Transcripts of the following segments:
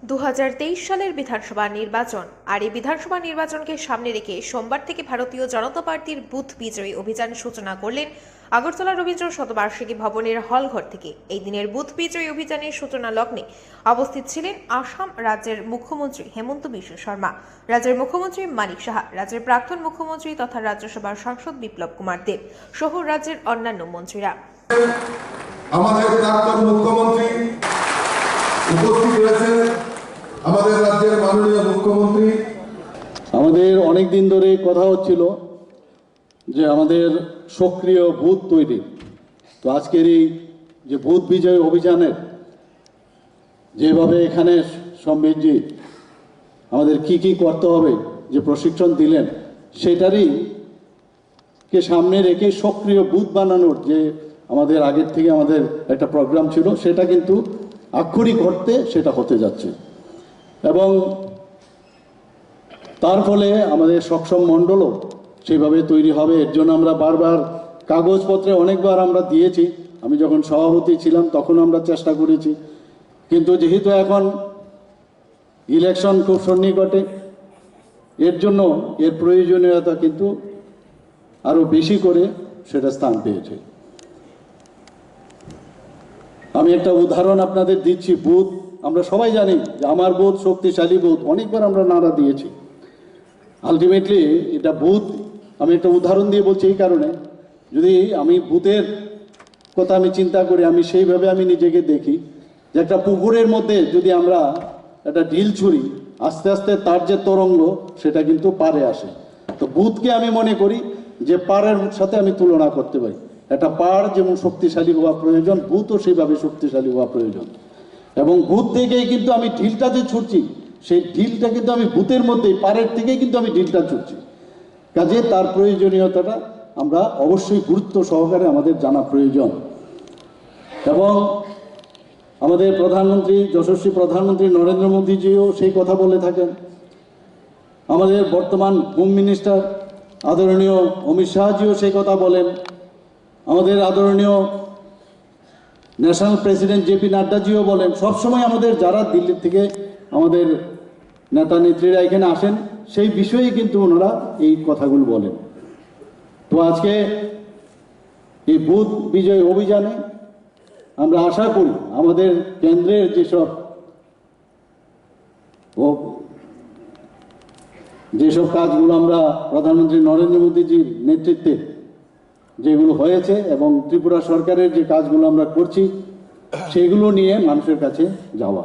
2023 সালের বিধানসভা নির্বাচন আর এই বিধানসভা নির্বাচনকে সামনে রেখে সোমবার থেকে ভারতীয় জনতা পার্টির বুথ বিজয়ী অভিযান সূচনা করলেন আগরতলা রবীন্দ্র শতবার্ষিকী ভবনের হলঘর থেকে। এই দিনের বুথ বিজয়ী অভিযানের সূচনা লগ্নে উপস্থিত ছিলেন আসাম রাজ্যের মুখ্যমন্ত্রী হেমন্ত বিশ্ব শর্মা, রাজ্যের মুখ্যমন্ত্রী মানিক সাহা, রাজ্যের প্রাক্তন মুখ্যমন্ত্রী তথা রাজ্যসভার সাংসদ বিপ্লব কুমার দেব সহ রাজ্যের অন্যান্য মন্ত্রীরা। আমাদের প্রাক্তন মুখ্যমন্ত্রী উপস্থিত রয়েছেন, আমাদের রাজ্যের মাননীয় মুখ্যমন্ত্রী। আমাদের অনেক দিন ধরে কথা হচ্ছিল যে আমাদের সক্রিয় বুথ তৈরি। তো আজকের এই যে বুথ বিজয় অভিযানের যেভাবে এখানে সম্বিতজি আমাদের কি করতে হবে যে প্রশিক্ষণ দিলেন, সেটারই কে সামনে রেখে সক্রিয় বুথ বানানোর যে আমাদের আগের থেকে আমাদের একটা প্রোগ্রাম ছিল, সেটা কিন্তু আক্ষরিক অর্থে সেটা হতে যাচ্ছে এবং তার ফলে আমাদের সক্ষম মণ্ডলও সেইভাবে তৈরি হবে। এর জন্য আমরা বারবার কাগজপত্রে অনেকবার আমরা দিয়েছি। আমি যখন সভাপতি ছিলাম তখন আমরা চেষ্টা করেছি, কিন্তু যেহেতু এখন ইলেকশন খুব সন্নিকটে, এর জন্য এর প্রয়োজনীয়তা কিন্তু আরও বেশি করে সেটা স্থান পেয়েছে। আমি একটা উদাহরণ আপনাদের দিচ্ছি। বুথ আমরা সবাই জানি যে আমার বুথ শক্তিশালী বুথ, অনেকবার আমরা নারা দিয়েছি। আলটিমেটলি এটা বুথ, আমি একটা উদাহরণ দিয়ে বলছি এই কারণে, যদি আমি বুথের কথা আমি চিন্তা করি, আমি সেইভাবে আমি নিজেকে দেখি যে একটা পুকুরের মধ্যে যদি আমরা একটা ঢিল ছুঁড়ি, আস্তে আস্তে তার যে তরঙ্গ সেটা কিন্তু পাড়ে আসে। তো বুথকে আমি মনে করি যে পাড়ের সাথে আমি তুলনা করতে পারি। একটা পাড় যেমন শক্তিশালী হওয়া প্রয়োজন, বুথও সেইভাবে শক্তিশালী হওয়া প্রয়োজন। এবং বুথ থেকেই কিন্তু আমি ঢিলটা যে ছুটছি, সেই ঢিলটা কিন্তু আমি বুথের মধ্যেই, পাড়ের থেকেই কিন্তু আমি ঢিলটা ছুটছি। কাজে তার প্রয়োজনীয়তাটা আমরা অবশ্যই গুরুত্ব সহকারে আমাদের জানা প্রয়োজন। এবং আমাদের প্রধানমন্ত্রী, যশস্বী প্রধানমন্ত্রী নরেন্দ্র মোদীজিও সেই কথা বলে থাকেন। আমাদের বর্তমান হোম মিনিস্টার আদরণীয় অমিত শাহজিও সেই কথা বলেন। আমাদের আদরণীয় ন্যাশনাল প্রেসিডেন্ট জেপি নাড্ডাজিও বলেন। সবসময় আমাদের যারা দিল্লি থেকে আমাদের নেতা নেত্রীরা এখানে আসেন, সেই বিষয়ে কিন্তু ওনারা এই কথাগুলো বলেন। তো আজকে এই বুথ বিজয় অভিযানে আমরা আশা করি আমাদের কেন্দ্রের যেসব কাজগুলো আমরা প্রধানমন্ত্রী নরেন্দ্র মোদীজির নেতৃত্বে যেগুলো হয়েছে এবং ত্রিপুরা সরকারের যে কাজগুলো আমরা করছি, সেগুলো নিয়ে মানুষের কাছে যাওয়া।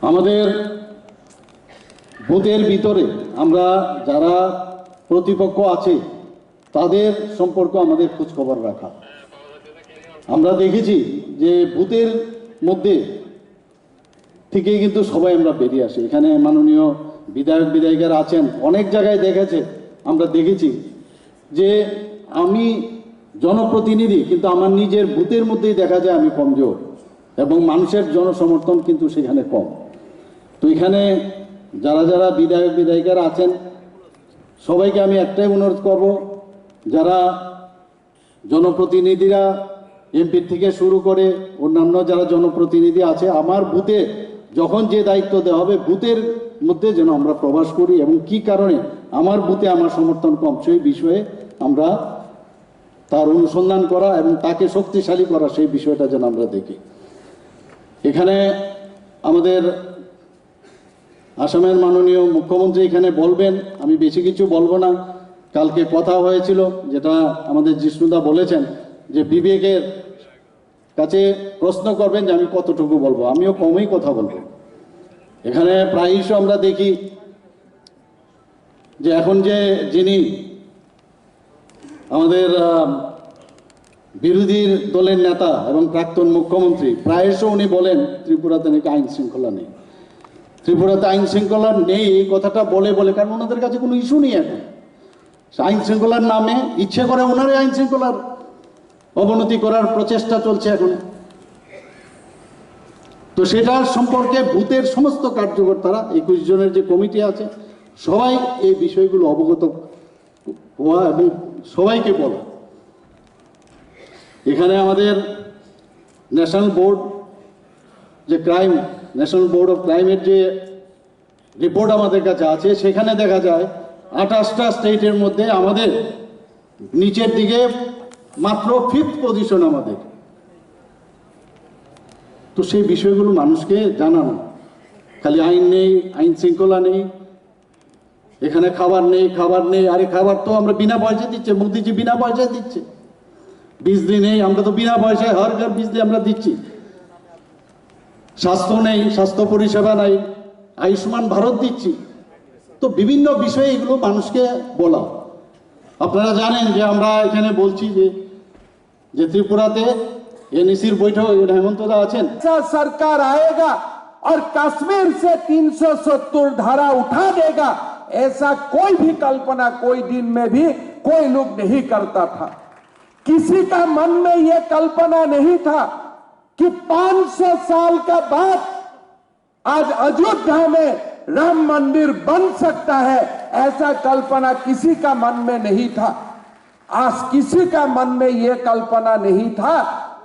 আমাদের বুথের ভিতরে আমরা যারা প্রতিপক্ষ আছে তাদের সম্পর্ক আমাদের খোঁজখবর রাখা। আমরা দেখেছি যে বুথের মধ্যে থেকেই কিন্তু সবাই আমরা বেরিয়ে আসি। এখানে মাননীয় বিধায়ক বিধায়িকারা আছেন, অনেক জায়গায় আমরা দেখেছি যে আমি জনপ্রতিনিধি, কিন্তু আমার নিজের বুথের মধ্যেই দেখা যায় আমি কমজোর এবং মানুষের জনসমর্থন কিন্তু সেখানে কম। তো এখানে যারা যারা বিধায়ক বিধায়িকারা আছেন, সবাইকে আমি একটাই অনুরোধ করব, যারা জনপ্রতিনিধিরা এমপি থেকে শুরু করে অন্যান্য যারা জনপ্রতিনিধি আছে, আমার বুথে যখন যে দায়িত্ব দেওয়া হবে, বুথের মধ্যে যেন আমরা প্রবাস করি এবং কি কারণে আমার বুথে আমার সমর্থন কম, সেই বিষয়ে আমরা তার অনুসন্ধান করা এবং তাকে শক্তিশালী করা, সেই বিষয়টা যেন আমরা দেখি। এখানে আমাদের আসামের মাননীয় মুখ্যমন্ত্রী এখানে বলবেন, আমি বেশি কিছু বলবো না। কালকে কথা হয়েছিল, যেটা আমাদের জিষ্ণুদা বলেছেন যে বিবেকের কাছে প্রশ্ন করবেন যে আমি কতটুকু বলবো, আমিও কমই কথা বলবো। এখানে প্রায়শ আমরা দেখি যে এখন যে যিনি আমাদের বিরোধী দলের নেতা এবং প্রাক্তন মুখ্যমন্ত্রী, প্রায়শ উনি বলেন ত্রিপুরাতে নাকি আইন শৃঙ্খলা নেই। ত্রিপুরাতে আইন শৃঙ্খলা নেই এই কথাটা বলে কারণ ওনাদের কাছে কোনো ইস্যু নেই। এখন আইন শৃঙ্খলার নামে ইচ্ছে করে ওনারই আইন শৃঙ্খলার অবনতি করার প্রচেষ্টা চলছে এখন। তো সেটার সম্পর্কে বুথের সমস্ত কার্যকর্তারা, 21 জনের যে কমিটি আছে, সবাই এই বিষয়গুলো অবগত হওয়া এবং সবাইকে বলা। এখানে আমাদের ন্যাশনাল বোর্ড যে ক্রাইম, ন্যাশনাল বোর্ড অফ ক্রাইমের যে রিপোর্ট আমাদের কাছে আছে, সেখানে দেখা যায় 28টা স্টেটের মধ্যে আমাদের নিচের দিকে মাত্র 5th পজিশন আমাদের। তো সেই বিষয়গুলো মানুষকে জানানো, খালি আইন নেই, আইন শৃঙ্খলা নেই, এখানে খাবার নেই, খাবার নেই। আরে খাবার তো আমরা বিনা পয়সায় দিচ্ছে, মোদিজি বিনা পয়সায় দিচ্ছে। বিজলি নেই, আমরা তো বিনা পয়সায় হর ঘর বিজলি আমরা দিচ্ছি। স্বাস্থ্য নেই, স্বাস্থ্য পরিষেবা নাই, আয়ুষ্মান ভারত দিচ্ছি। তো বিভিন্ন বিষয়ে এগুলো মানুষকে বলা। আপনারা জানেন যে আমরা এখানে বলছি যে ত্রিপুরাতে এনইসির বৈঠক, হেমন্ত দা আছেন, सरकार आएगा और कश्मीर से 370 धारा उठा देगा, ऐसा कोई भी कल्पना कोई दिन में भी कोई लोग नहीं करता था। किसी का मन में यह कल्पना नहीं था कि 500 साल का बाद आज अयोध्या में राम मंदिर बन सकता है, ऐसा कल्पना किसी का मन में नहीं था। आज किसी का मन में यह कल्पना नहीं था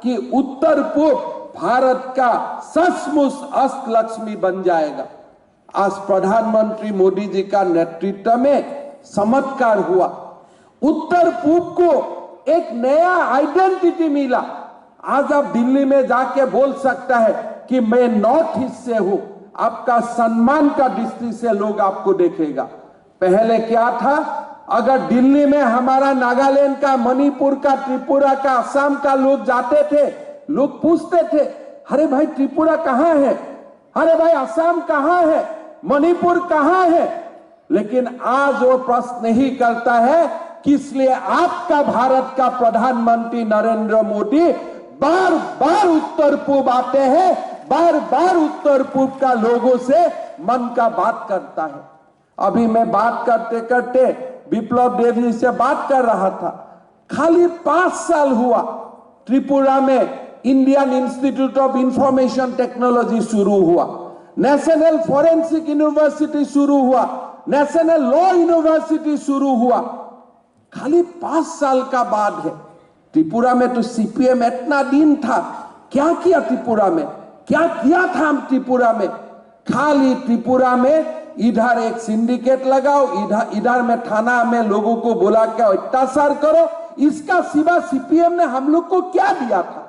कि उत्तर पूर्व भारत का सचमुच अष्ट लक्ष्मी बन जाएगा। आज प्रधानमंत्री मोदी जी का नेतृत्व में चमत्कार हुआ। उत्तर पूर्व को एक नया आइडेंटिटी मिला। आज आप दिल्ली में जाके बोल सकता है कि मैं नॉर्थ ईस्ट से हूं, आपका सम्मान का दृष्टि से लोग आपको देखेगा। पहले क्या था, अगर दिल्ली में हमारा नागालैंड का, मणिपुर का, त्रिपुरा का, असम का लोग जाते थे, लोग पूछते थे, अरे भाई त्रिपुरा कहां है, अरे भाई असम कहां है, मणिपुर कहां है। लेकिन आज वो प्रश्न नहीं करता है कि इसलिए आपका भारत का प्रधानमंत्री नरेंद्र मोदी बार बार उत्तर पूर्व आते हैं, बार बार उत्तर पूर्व का लोगों से मन का बात करता है। अभी मैं बात करते करते विप्लव देव जी से बात कर रहा था, खाली 5 साल हुआ त्रिपुरा में Indian institute of information technology शुरू हुआ, नेशनल फॉरेंसिक यूनिवर्सिटी शुरू हुआ, नेशनल लॉ यूनिवर्सिटी शुरू हुआ। खाली 5 साल का बाद है। त्रिपुरा में तो सीपीएम इतना दिन था, क्या किया त्रिपुरा में, क्या किया था हम त्रिपुरा में? खाली त्रिपुरा में इधर एक सिंडिकेट लगाओ, इधर में थाना में लोगों को बुला के अत्याचार करो, इसका सिवा सीपीएम ने हम लोग को क्या दिया था?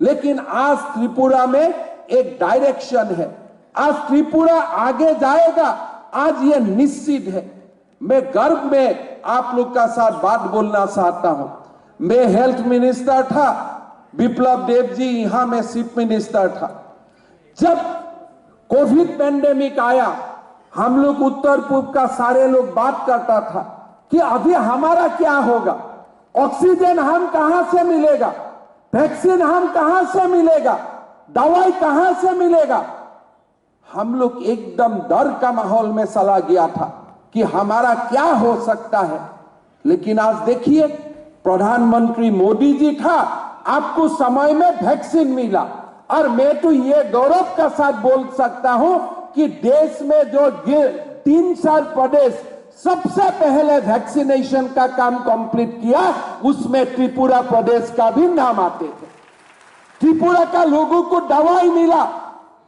लेकिन आज त्रिपुरा में एक डायरेक्शन है, आज त्रिपुरा आगे जाएगा, आज ये निश्चित है। मैं गर्व में आप लोग का साथ बात बोलना चाहता हूं। मैं हेल्थ मिनिस्टर था, विप्लव देव जी यहां में चीफ मिनिस्टर था। जब कोविड पैंडेमिक आया, हम लोग उत्तर पूर्व का सारे लोग बात करता था कि अभी हमारा क्या होगा, ऑक्सीजन हम कहां से मिलेगा, वैक्सीन हम कहां से मिलेगा, दवाई कहां से मिलेगा। हम लोग एकदम डर का माहौल में चला गया था कि हमारा क्या हो सकता है। लेकिन आज देखिए, प्रधानमंत्री मोदी जी था, आपको समय में वैक्सीन मिला, और मैं तो ये गौरव के साथ बोल सकता हूं कि देश में जो 3-4 प्रदेश सबसे पहले वैक्सीनेशन का काम कंप्लीट किया, उसमें त्रिपुरा प्रदेश का भी नाम आते थे। त्रिपुरा का लोगों को दवाई मिला,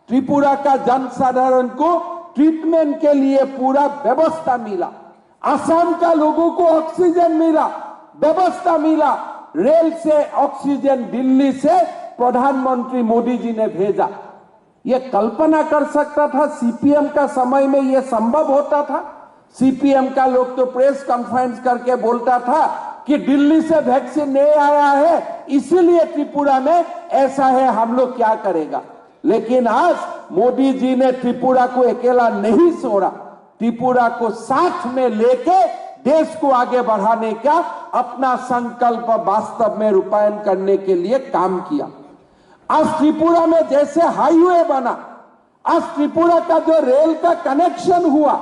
त्रिपुरा का जनसाधारण को ट्रीटमेंट के लिए पूरा व्यवस्था मिला, असम का लोगों को ऑक्सीजन मिला, व्यवस्था मिला। रेल से ऑक्सीजन दिल्ली से प्रधानमंत्री मोदी जी ने भेजा। यह कल्पना कर सकता था सीपीएम का समय में यह संभव होता था? सीपीएम का लोग तो प्रेस कॉन्फ्रेंस करके बोलता था कि दिल्ली से वैक्सीन नहीं आया है, इसीलिए त्रिपुरा में ऐसा है, हम लोग क्या करेगा। लेकिन आज मोदी जी ने त्रिपुरा को अकेला नहीं छोड़ा, त्रिपुरा को साथ में लेके देश को आगे बढ़ाने का अपना संकल्प वास्तव में रूपायन करने के लिए काम किया। आज त्रिपुरा में जैसे हाईवे बना, आज त्रिपुरा का जो रेल का कनेक्शन हुआ,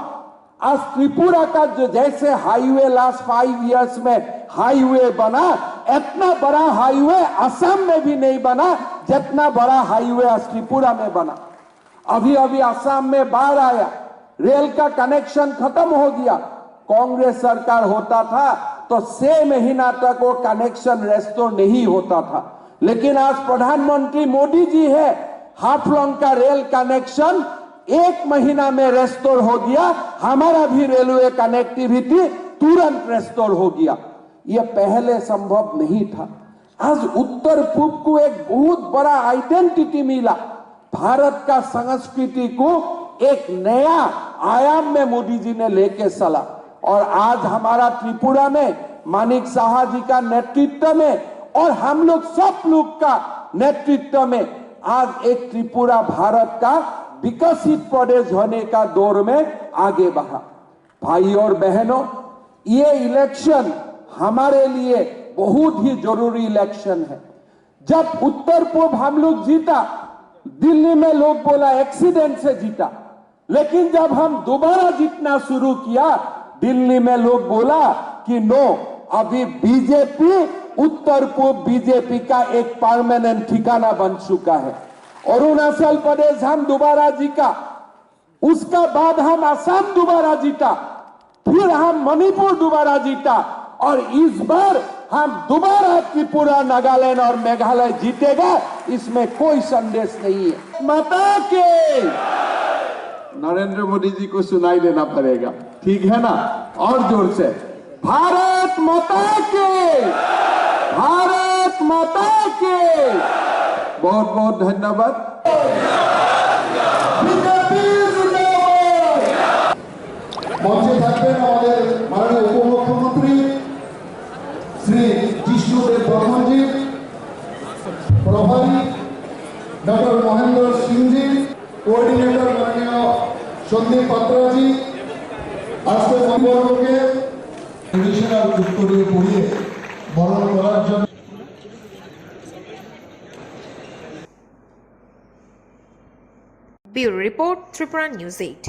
आज त्रिपुरा का जो जैसे हाईवे लास्ट 5 इयर्स में हाईवे बना, इतना बड़ा हाईवे असम में भी नहीं बना जितना बड़ा हाईवे आज त्रिपुरा में बना। अभी अभी असम में बाढ़ आया, रेल का कनेक्शन खत्म हो गया। कांग्रेस सरकार होता था तो 6 महीना तक वो कनेक्शन रेस्टोर नहीं होता था। लेकिन आज प्रधानमंत्री मोदी जी है, हाफलॉन्ग का रेल कनेक्शन 1 महीना में रेस्टोर हो गया। हमारा भी रेलवे कनेक्टिविटी तुरंत रेस्टोर हो गया। यह पहले संभव नहीं था। आज उत्तर पूर्व को एक बहुत बड़ा आइडेंटिटी मिला। भारत का संस्कृति को एक नया आयाम में मोदी जी ने लेके चला और आज हमारा त्रिपुरा में मानिक साहा जी का नेतृत्व में और हम लोग सब लोग का नेतृत्व में आज एक त्रिपुरा भारत का विकसित प्रदेश होने का दौर में आगे बढ़ा। भाई और बहनों, ये इलेक्शन हमारे लिए बहुत ही जरूरी इलेक्शन है। जब उत्तर पूर्व हम लोग जीता, दिल्ली में लोग बोला एक्सीडेंट से जीता, लेकिन जब हम दोबारा जीतना शुरू किया, दिल्ली में लोग बोला कि नो, अभी बीजेपी उत्तर पूर्व बीजेपी का एक परमानेंट ठिकाना बन चुका है। अरुणाचल प्रदेश हम दोबारा जीता, उसका बाद हम असम दोबारा जीता, फिर हम मणिपुर दोबारा जीता और इस बार हम दोबारा त्रिपुरा, नागालैंड और मेघालय जीतेगा, इसमें कोई संदेश नहीं है। माता के नरेंद्र मोदी जी को सुनाई देना पड़ेगा, ठीक है ना? और जोर से भारत माता के, भारत माता के। बहुत बहुत धन्यवाद। মঞ্চে থাকবেন আমাদের মাননীয় উপমুখ্যমন্ত্রী শ্রী জিষ্ণুদেব বর্মনজি, প্রভারী ডক্টর মহেন্দ্র সিংজি, কোঅর্ডিনেটর মাননীয় সন্দীপ পাত্রাজি। আজকে মহিলাকে এডিশনাল উত্তরীয় পড়িয়ে বরণ করার জন্য Bureau Report, Tripura News 8।